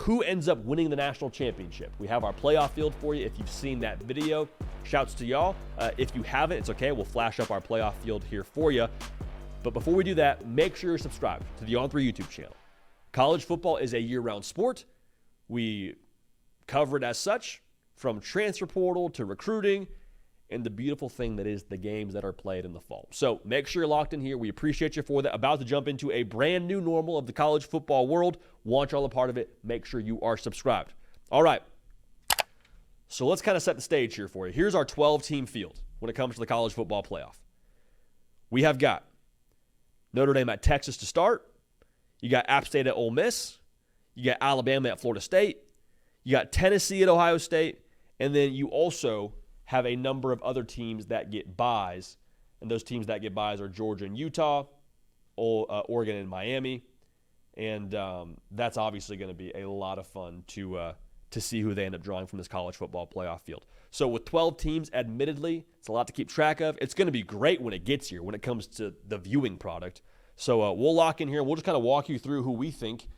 who ends up winning the national championship. We have our playoff field for you. If you've seen that video, shouts to y'all. If you haven't, it's okay. We'll flash up our playoff field here for you. But before we do that, make sure you're subscribed to the On3 YouTube channel. College football is a year-round sport. We cover it as such, from transfer portal to recruiting, and the beautiful thing that is the games that are played in the fall. So make sure you're locked in here. We appreciate you for that. About to jump into a brand new normal of the college football world. Want y'all a part of it. Make sure you are subscribed. All right. So let's kind of set the stage here for you. Here's our 12-team field when it comes to the college football playoff. We have got Notre Dame at Texas to start. You got App State at Ole Miss. You got Alabama at Florida State. You got Tennessee at Ohio State. And then you also have a number of other teams that get byes, and those teams that get byes are Georgia and Utah, Oregon and Miami, and that's obviously going to be a lot of fun to see who they end up drawing from this college football playoff field. So with 12 teams, admittedly, it's a lot to keep track of. It's going to be great when it gets here, when it comes to the viewing product. So we'll lock in here, and we'll just kind of walk you through who we think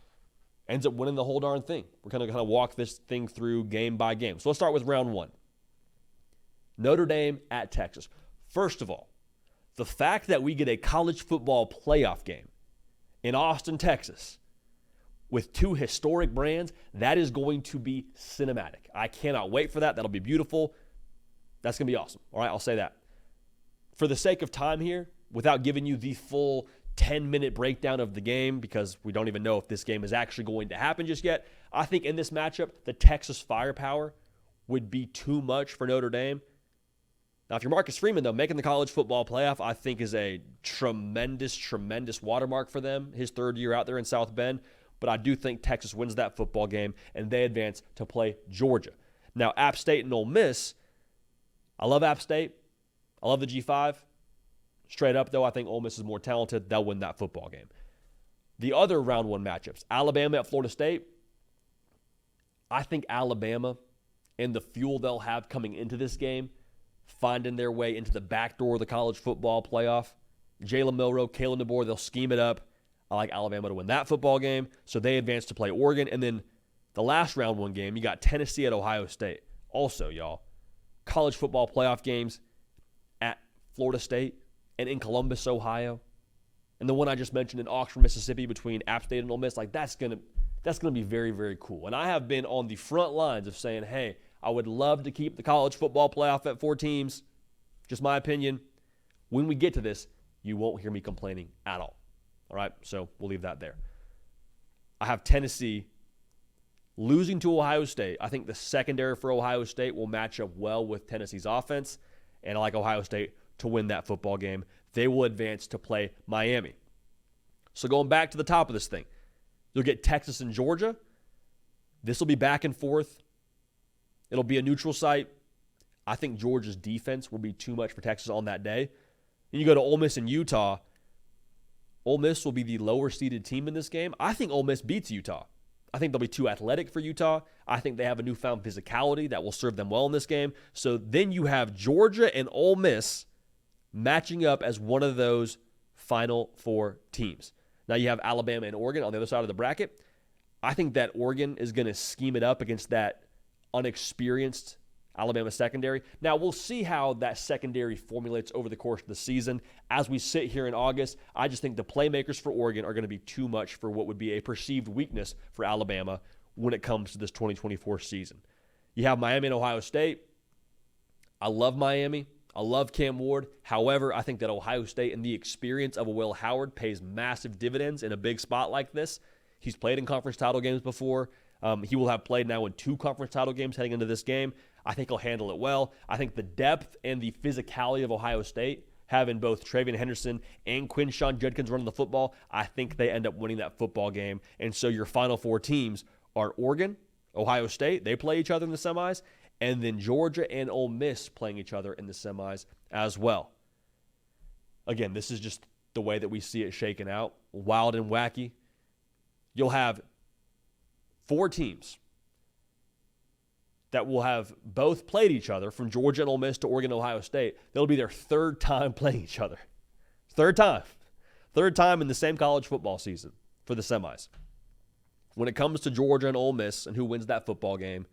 ends up winning the whole darn thing. We're going to kind of walk this thing through game by game. So let's start with round one. Notre Dame at Texas. First of all, the fact that we get a college football playoff game in Austin, Texas, with two historic brands, that is going to be cinematic. I cannot wait for that. That'll be beautiful. That's going to be awesome. All right, I'll say that. For the sake of time here, without giving you the full 10-minute breakdown of the game, because we don't even know if this game is actually going to happen just yet, I think in this matchup, the Texas firepower would be too much for Notre Dame. Now, if you're Marcus Freeman, though, making the college football playoff, I think is a tremendous, tremendous watermark for them, his third year out there in South Bend. But I do think Texas wins that football game, and they advance to play Georgia. Now, App State and Ole Miss, I love App State. I love the G5. Straight up, though, I think Ole Miss is more talented. They'll win that football game. The other round one matchups, Alabama at Florida State. I think Alabama and the fuel they'll have coming into this game, finding their way into the back door of the college football playoff. Jalen Milroe, Kalen DeBoer, they'll scheme it up. I like Alabama to win that football game, so they advance to play Oregon. And then the last round one game, you got Tennessee at Ohio State. Also, y'all, college football playoff games at Florida State and in Columbus, Ohio. And the one I just mentioned in Oxford, Mississippi between App State and Ole Miss, like that's gonna be very, very cool. And I have been on the front lines of saying, hey, I would love to keep the college football playoff at 4 teams. Just my opinion. When we get to this, you won't hear me complaining at all. All right? So we'll leave that there. I have Tennessee losing to Ohio State. I think the secondary for Ohio State will match up well with Tennessee's offense. And I like Ohio State to win that football game. They will advance to play Miami. So going back to the top of this thing, you'll get Texas and Georgia. This will be back and forth. It'll be a neutral site. I think Georgia's defense will be too much for Texas on that day. And you go to Ole Miss and Utah. Ole Miss will be the lower-seeded team in this game. I think Ole Miss beats Utah. I think they'll be too athletic for Utah. I think they have a newfound physicality that will serve them well in this game. So then you have Georgia and Ole Miss matching up as one of those Final Four teams. Now you have Alabama and Oregon on the other side of the bracket. I think that Oregon is going to scheme it up against that unexperienced Alabama secondary. Now, we'll see how that secondary formulates over the course of the season. As we sit here in August, I just think the playmakers for Oregon are going to be too much for what would be a perceived weakness for Alabama when it comes to this 2024 season. You have Miami and Ohio State. I love Miami. I love Cam Ward. However, I think that Ohio State and the experience of a Will Howard pays massive dividends in a big spot like this. He's played in conference title games before. He will have played now in 2 conference title games heading into this game. I think he'll handle it well. I think the depth and the physicality of Ohio State, having both Travion Henderson and Quinshon Judkins running the football, I think they end up winning that football game. And so your Final Four teams are Oregon, Ohio State. They play each other in the semis. And then Georgia and Ole Miss playing each other in the semis as well. Again, this is just the way that we see it shaken out. Wild and wacky. You'll have 4 teams that will have both played each other, from Georgia and Ole Miss to Oregon and Ohio State. That'll be their 3rd time playing each other. 3rd time. 3rd time in the same college football season for the semis. when it comes to Georgia and Ole Miss and who wins that football game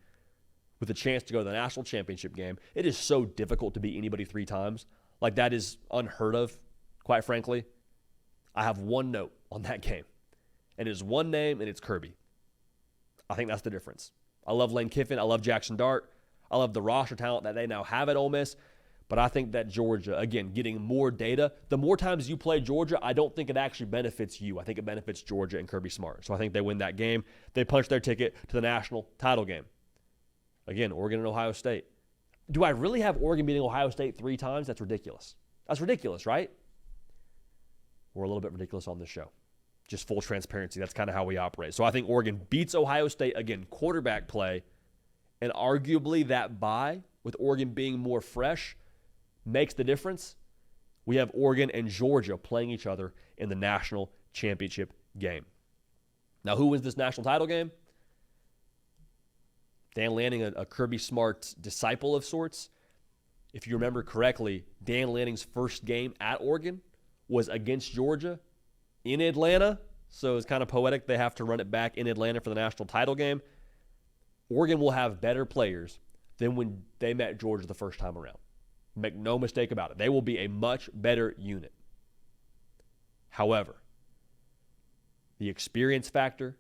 with a chance to go to the national championship game, it is so difficult to beat anybody 3 times. Like, that is unheard of, quite frankly. I have one note on that game, and it is one name, and it's Kirby. I think that's the difference. I love Lane Kiffin. I love Jackson Dart. I love the roster talent that they now have at Ole Miss. But I think that Georgia, again, getting more data, the more times you play Georgia, I don't think it actually benefits you. I think it benefits Georgia and Kirby Smart. So I think they win that game. They punch their ticket to the national title game. Again, Oregon and Ohio State. Do I really have Oregon beating Ohio State 3 times? That's ridiculous. That's ridiculous, right? We're a little bit ridiculous on this show. Just full transparency. That's kind of how we operate. So I think Oregon beats Ohio State. Again, quarterback play. And arguably that bye, with Oregon being more fresh, makes the difference. We have Oregon and Georgia playing each other in the national championship game. Now, who wins this national title game? Dan Lanning, a Kirby Smart disciple of sorts. If you remember correctly, Dan Lanning's first game at Oregon was against Georgia in Atlanta. So it's kind of poetic they have to run it back in Atlanta for the national title game. Oregon will have better players than when they met Georgia the first time around. Make no mistake about it. They will be a much better unit. However, the experience factor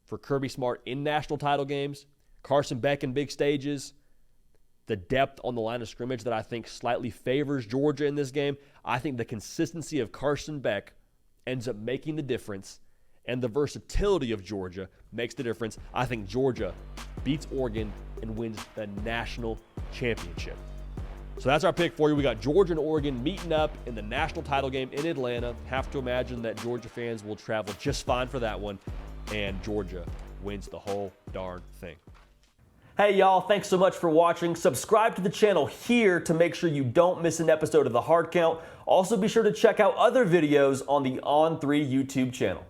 for Kirby Smart in national title games, Carson Beck in big stages, the depth on the line of scrimmage that I think slightly favors Georgia in this game, I think the consistency of Carson Beck ends up making the difference, and the versatility of Georgia makes the difference. I think Georgia beats Oregon and wins the national championship. So that's our pick for you. We got Georgia and Oregon meeting up in the national title game in Atlanta. Have to imagine that Georgia fans will travel just fine for that one, and Georgia wins the whole darn thing. Hey y'all, thanks so much for watching. Subscribe to the channel here to make sure you don't miss an episode of The Hard Count. Also be sure to check out other videos on the On3 YouTube channel.